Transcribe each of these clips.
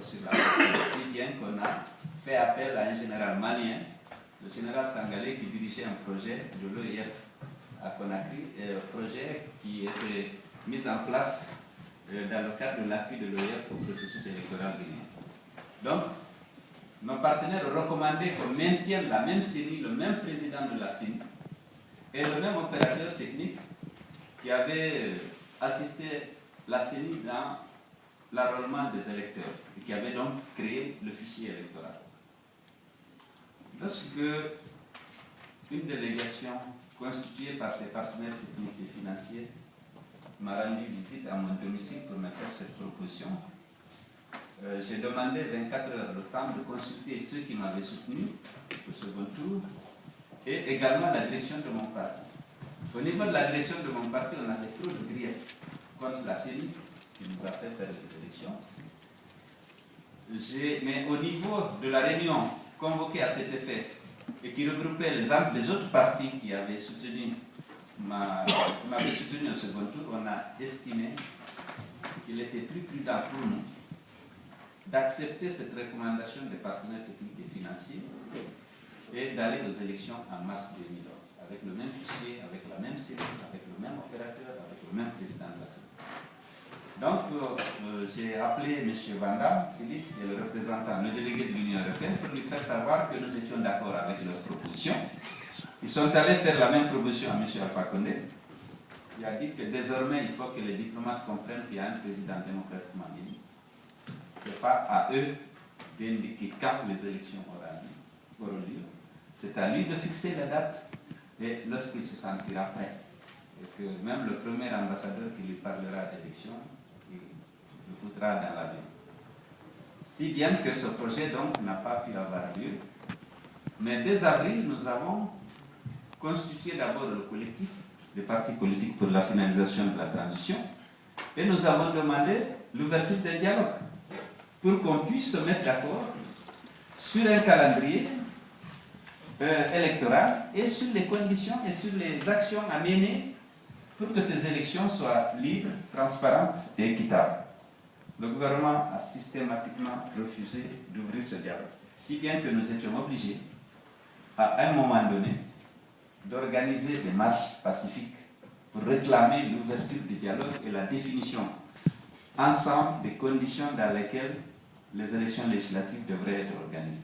sur la personne, si bien qu'on a fait appel à un général malien, le général Sangalé, qui dirigeait un projet de l'OIF à Conakry, un projet qui était mis en place dans le cadre de l'appui de l'OIF au processus électoral guinéen. Donc, nos partenaires recommandaient qu'on maintienne la même CENI, le même président de la CENI, et le même opérateur technique qui avait assisté la CENI dans l'enrôlement des électeurs et qui avait donc créé le fichier électoral. Lorsque une délégation constituée par ses partenaires techniques et financiers m'a rendu visite à mon domicile pour me faire cette proposition, j'ai demandé 24 heures le temps de consulter ceux qui m'avaient soutenu au second tour et également la direction de mon parti. Au niveau de la direction de mon parti, on avait trop de griefs contre la CENI qui nous a fait faire des élections. Mais au niveau de la réunion convoquée à cet effet et qui regroupait les autres partis qui m'avaient soutenu au second tour, on a estimé qu'il était plus prudent pour nous d'accepter cette recommandation des partenaires techniques et financiers et d'aller aux élections en mars 2011, avec le même fichier, avec la même cellule, avec le même opérateur, avec le même président de la CENI. Donc, j'ai appelé M. Vanda, Philippe, qui est le représentant, le délégué de l'Union européenne, pour lui faire savoir que nous étions d'accord avec leur proposition. Ils sont allés faire la même proposition à M. Alpha Condé. Il a dit que désormais, il faut que les diplomates comprennent qu'il y a un président démocratiquement élu. Ce n'est pas à eux d'indiquer quand les élections auront lieu. C'est à lui de fixer la date et lorsqu'il se sentira prêt. Et que même le premier ambassadeur qui lui parlera d'élection, il le foutra dans l'avion. Si bien que ce projet donc n'a pas pu avoir lieu. Mais dès avril, nous avons constitué d'abord le collectif des partis politiques pour la finalisation de la transition et nous avons demandé l'ouverture d'un dialogue pour qu'on puisse se mettre d'accord sur un calendrier électoral et sur les conditions et sur les actions à mener pour que ces élections soient libres, transparentes et équitables. Le gouvernement a systématiquement refusé d'ouvrir ce dialogue, si bien que nous étions obligés, à un moment donné, d'organiser des marches pacifiques pour réclamer l'ouverture du dialogue et la définition ensemble des conditions dans lesquelles les élections législatives devraient être organisées.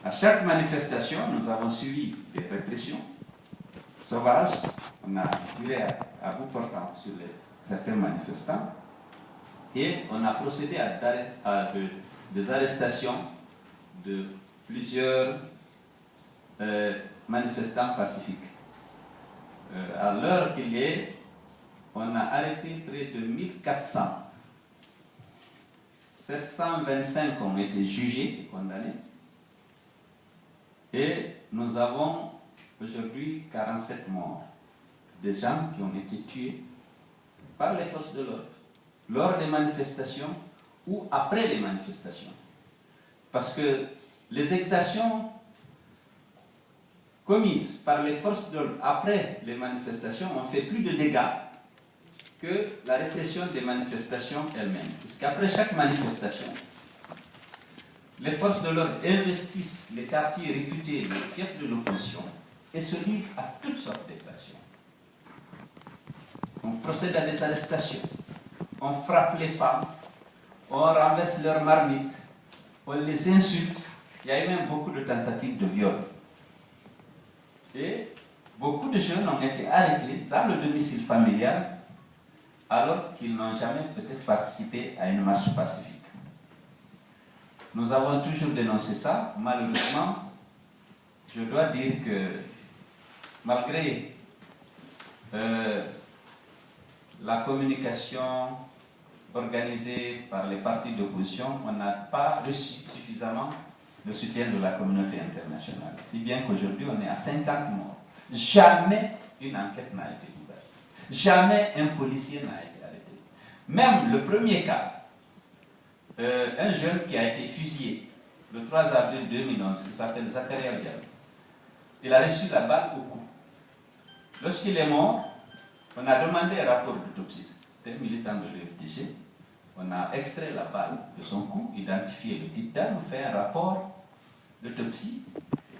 À chaque manifestation, nous avons suivi des répressions sauvages. On a tiré à bout portant sur certains manifestants et on a procédé à des arrestations de plusieurs manifestants pacifiques. À l'heure qu'il est, on a arrêté près de 1400. 725 ont été jugés et condamnés. Et nous avons aujourd'hui 47 morts. Des gens qui ont été tués par les forces de l'ordre, lors des manifestations ou après les manifestations. Parce que les exactions commises par les forces de l'ordre après les manifestations ont fait plus de dégâts que la répression des manifestations elles-mêmes. Puisqu'après chaque manifestation, les forces de l'ordre investissent les quartiers réputés les fiefs de l'opposition et se livrent à toutes sortes d'exactions. On procède à des arrestations, on frappe les femmes, on renverse leurs marmites, on les insulte. Il y a eu même beaucoup de tentatives de viol. Et beaucoup de jeunes ont été arrêtés dans le domicile familial alors qu'ils n'ont jamais peut-être participé à une marche pacifique. Nous avons toujours dénoncé ça. Malheureusement, je dois dire que malgré la communication organisée par les partis d'opposition, on n'a pas reçu suffisamment le soutien de la communauté internationale. Si bien qu'aujourd'hui, on est à 50 morts. Jamais une enquête n'a été ouverte. Jamais un policier n'a été arrêté. Même le premier cas, un jeune qui a été fusillé le 3 avril 2011, qui s'appelle Zakaria Diallo, il a reçu la balle au cou. Lorsqu'il est mort, on a demandé un rapport d'autopsie. C'était un militant de l'UFDG. On On a extrait la balle de son cou, identifié le type d'arme, fait un rapport d'autopsie.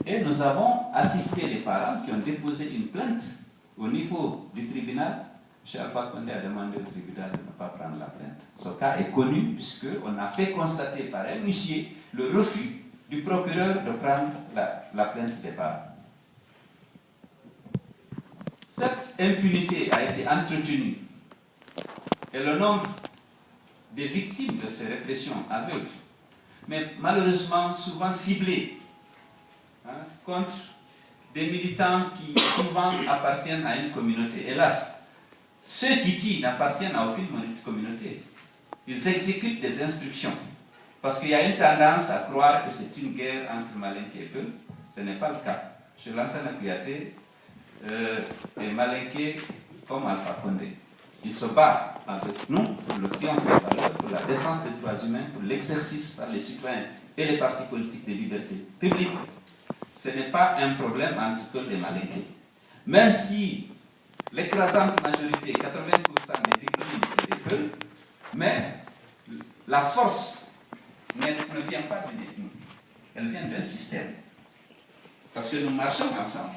Et nous avons assisté les parents qui ont déposé une plainte au niveau du tribunal. M. Alpha Condé a demandé au tribunal de ne pas prendre la plainte. Ce cas est connu puisqu'on a fait constater par un huissier le refus du procureur de prendre la plainte des parents. Cette impunité a été entretenue et le nombre des victimes de ces répressions aveugles, mais malheureusement souvent ciblées contre des militants qui souvent appartiennent à une communauté. Hélas, ceux qui tuent n'appartiennent à aucune communauté. Ils exécutent des instructions. Parce qu'il y a une tendance à croire que c'est une guerre entre Malinké et Peul. Ce n'est pas le cas. Chez Lansana Kouyaté et Malinké comme Alpha Condé. Ils se battent avec nous pour le triomphe des valeurs, pour la défense des droits humains, pour l'exercice par les citoyens et les partis politiques des libertés publiques. Ce n'est pas un problème entre Peul et Malinké. Même si l'écrasante majorité, 80% des victimes, c'est des Peul, mais la force ne vient pas de nous. Elle vient d'un système. Parce que nous marchons ensemble.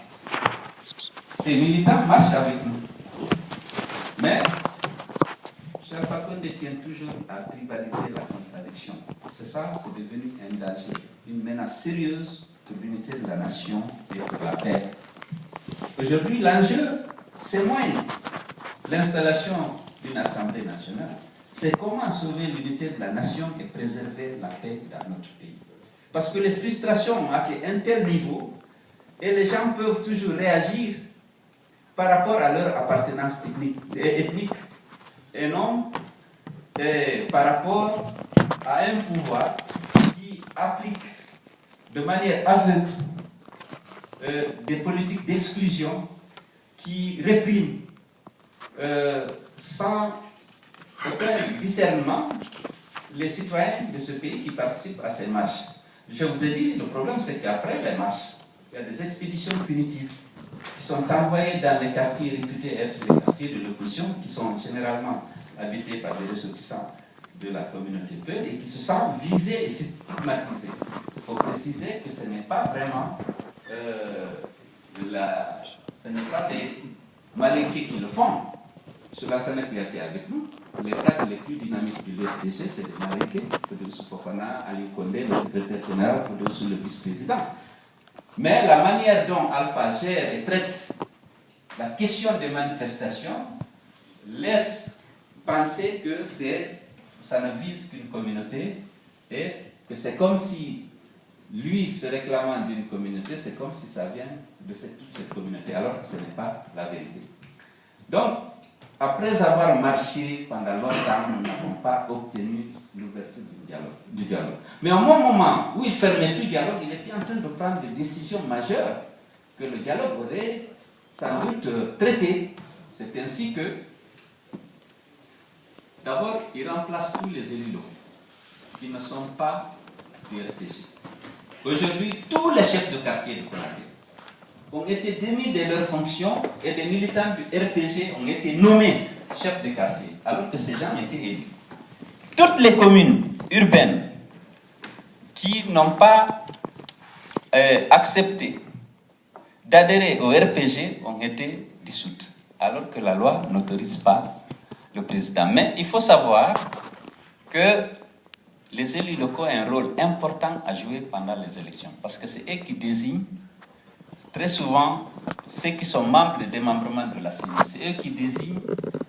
Ces militants marchent avec nous. Mais, Cheikh Fakonde tient toujours à tribaliser la contradiction. C'est ça, c'est devenu un danger, une menace sérieuse pour l'unité de la nation et pour la paix. Aujourd'hui, l'enjeu, c'est moins l'installation d'une Assemblée nationale. C'est comment sauver l'unité de la nation et préserver la paix dans notre pays. Parce que les frustrations ont atteint un tel niveau et les gens peuvent toujours réagir par rapport à leur appartenance ethnique et non par rapport à un pouvoir qui applique de manière aveugle des politiques d'exclusion qui répriment sans aucun discernement les citoyens de ce pays qui participent à ces marches. Je vous ai dit, le problème c'est qu'après les marches, il y a des expéditions punitives qui sont envoyées dans les quartiers réputés être les quartiers de l'opposition, qui sont généralement habités par des ressortissants de la communauté Peul et qui se sentent visés et stigmatisés. Il faut préciser que ce n'est pas vraiment ce n'est pas des Malinké qui le font. Cela, ça n'est plus avec nous. Les cadres les plus dynamiques du FDG, c'est des Malinké, Fodoussou Fofana, Ali Condé, le secrétaire général, Fodoussou le vice-président. Mais la manière dont Alpha gère et traite la question des manifestations laisse penser que ça ne vise qu'une communauté et que c'est comme si lui se réclamant d'une communauté, c'est comme si ça vient de toute cette communauté, alors que ce n'est pas la vérité. Donc, après avoir marché pendant longtemps, nous n'avons pas obtenu l'ouverture du dialogue. Mais au moment où il fermait tout le dialogue, il était en train de prendre des décisions majeures que le dialogue aurait sans doute traitées. C'est ainsi que, d'abord, il remplace tous les élus locaux qui ne sont pas du RPG. Aujourd'hui, tous les chefs de quartier de Conakry ont été démis de leurs fonctions et des militants du RPG ont été nommés chefs de quartier, alors que ces gens étaient élus. Toutes les communes urbaines qui n'ont pas accepté d'adhérer au RPG ont été dissoutes, alors que la loi n'autorise pas le président. Mais il faut savoir que les élus locaux ont un rôle important à jouer pendant les élections, parce que c'est eux qui désignent très souvent ceux qui sont membres de démembrement de la CENI. C'est eux qui désignent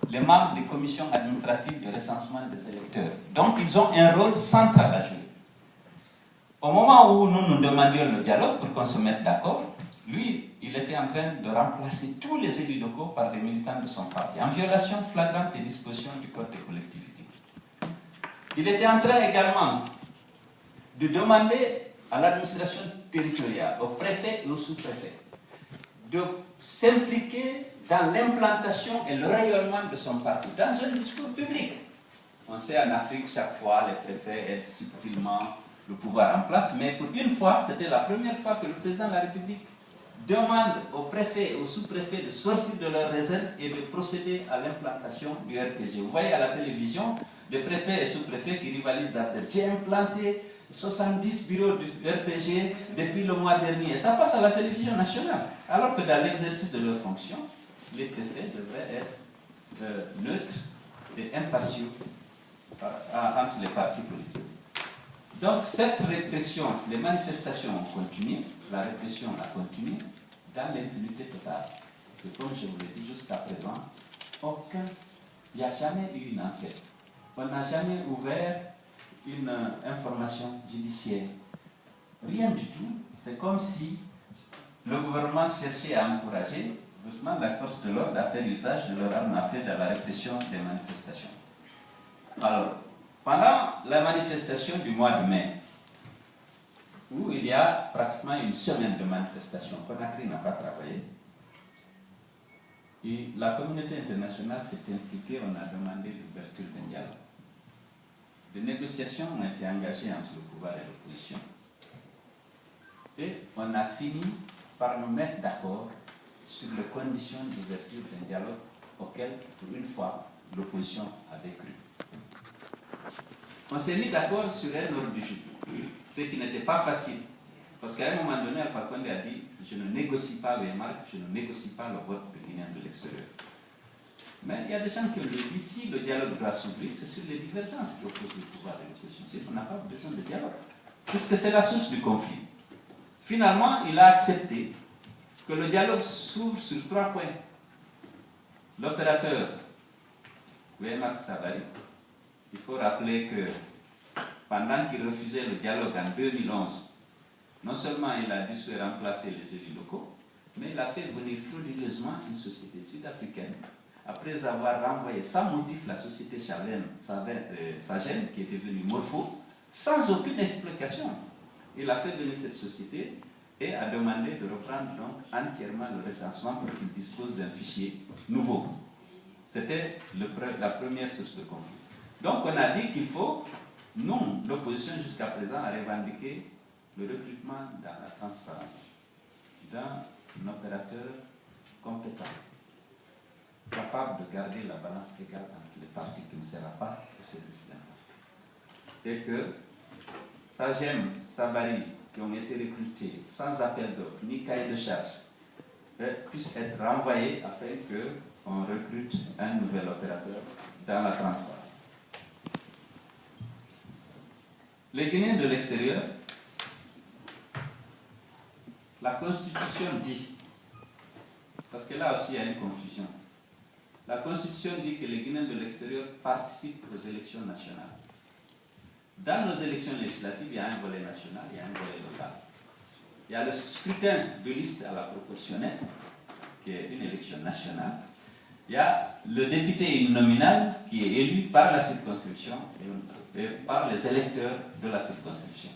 les membres des commissions administratives de recensement des électeurs. Donc ils ont un rôle central à jouer. Au moment où nous demandions le dialogue pour qu'on se mette d'accord, lui, il était en train de remplacer tous les élus locaux par des militants de son parti, en violation flagrante des dispositions du Code des collectivités. Il était en train également de demander à l'administration territoriale, au préfet et au sous-préfet, de s'impliquer dans l'implantation et le rayonnement de son parti, dans un discours public. On sait en Afrique, chaque fois, les préfets aident subtilement le pouvoir en place, mais pour une fois, c'était la première fois que le président de la République demande aux préfets et aux sous-préfets de sortir de leurs réserves et de procéder à l'implantation du RPG. Vous voyez à la télévision, des préfets et sous-préfets qui rivalisent d'Arder. J'ai implanté 70 bureaux du RPG depuis le mois dernier. Et ça passe à la télévision nationale. Alors que dans l'exercice de leurs fonctions, les préfets devraient être neutres et impartiaux entre les partis politiques. Donc cette répression, les manifestations ont continué, la répression a continué dans l'impunité totale. C'est comme je vous l'ai dit jusqu'à présent, il n'y a jamais eu une enquête. On n'a jamais ouvert une information judiciaire. Rien du tout. C'est comme si le gouvernement cherchait à encourager justement la force de l'ordre à faire usage de leur arme à feu dans la répression des manifestations. Alors, pendant la manifestation du mois de mai, où il y a pratiquement une semaine de manifestation, Conakry n'a pas travaillé, et la communauté internationale s'est impliquée, on a demandé l'ouverture d'un dialogue. Des négociations ont été engagées entre le pouvoir et l'opposition. Et on a fini par nous mettre d'accord sur les conditions d'ouverture d'un dialogue auquel, pour une fois, l'opposition avait cru. On s'est mis d'accord sur un ordre du jour, ce qui n'était pas facile. Parce qu'à un moment donné, Alpha Condé a dit « Je ne négocie pas le MARC, je ne négocie pas le vote de Guinéens de l'extérieur ». Mais il y a des gens qui ont dit, si le dialogue doit s'ouvrir, c'est sur les divergences qui opposent le pouvoir et l'opposition. On n'a pas besoin de dialogue. Puisque c'est la source du conflit. Finalement, il a accepté que le dialogue s'ouvre sur 3 points. L'opérateur, Marc Savary, il faut rappeler que pendant qu'il refusait le dialogue en 2011, non seulement il a dû se remplacer les élus locaux, mais il a fait venir frauduleusement une société sud-africaine après avoir renvoyé sans motif la société Sagem, qui est devenue Morpho, sans aucune explication. Il a fait venir cette société et a demandé de reprendre donc entièrement le recensement pour qu'il dispose d'un fichier nouveau. C'était la première source de conflit. Donc on a dit qu'il faut, nous, l'opposition jusqu'à présent, a revendiqué le recrutement dans la transparence d'un opérateur compétent, capable de garder la balance égale entre les partis qui ne sera pas au service d'un parti. Et que Sagem, Savary, qui ont été recrutés sans appel d'offres ni cahier de charge, puissent être renvoyés afin qu'on recrute un nouvel opérateur dans la transparence. Les Guinéens de l'extérieur, la Constitution dit, parce que là aussi il y a une confusion, la Constitution dit que les Guinéens de l'extérieur participent aux élections nationales. Dans nos élections législatives, il y a un volet national, il y a un volet local. Il y a le scrutin de liste à la proportionnelle, qui est une élection nationale. Il y a le député uninominal qui est élu par la circonscription et par les électeurs de la circonscription.